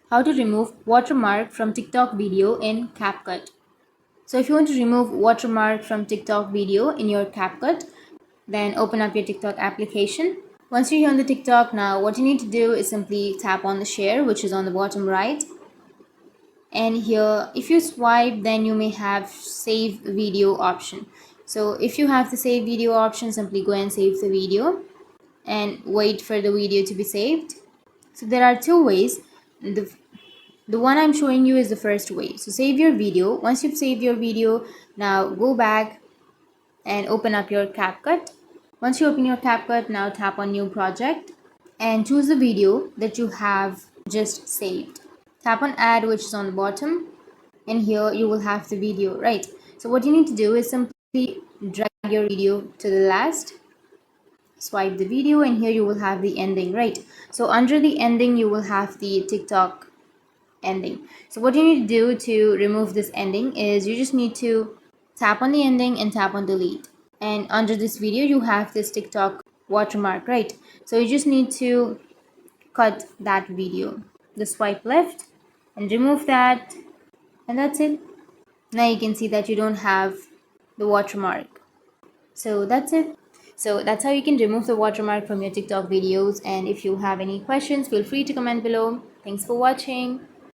How to remove watermark from TikTok video in Capcut. So if you want to remove watermark from TikTok video in your Capcut, then open up your TikTok application. Once you're here on the TikTok, now what you need to do is simply tap on the share, which is on the bottom right. And here, if you swipe, then you may have save video option. So if you have the save video option, simply go and save the video and wait for the video to be saved. So there are two ways. The one I'm showing you is the first way. So save your video. Once you've saved your video, now go back and open up your CapCut. Once you open your CapCut, now tap on new project and choose the video that you have just saved. Tap on add, which is on the bottom, and here you will have the video, right? So what you need to do is simply drag your video to the last, swipe the video, and here you will have the ending, right? So under the ending you will have the TikTok ending. So what you need to do to remove this ending is you just need to tap on the ending and tap on delete, and under this video you have this TikTok watermark, right? So you just need to cut that video, the swipe left, and remove that, and that's it. Now you can see that you don't have the watermark. So that's it. So that's how you can remove the watermark from your TikTok videos. And if you have any questions, feel free to comment below. Thanks for watching.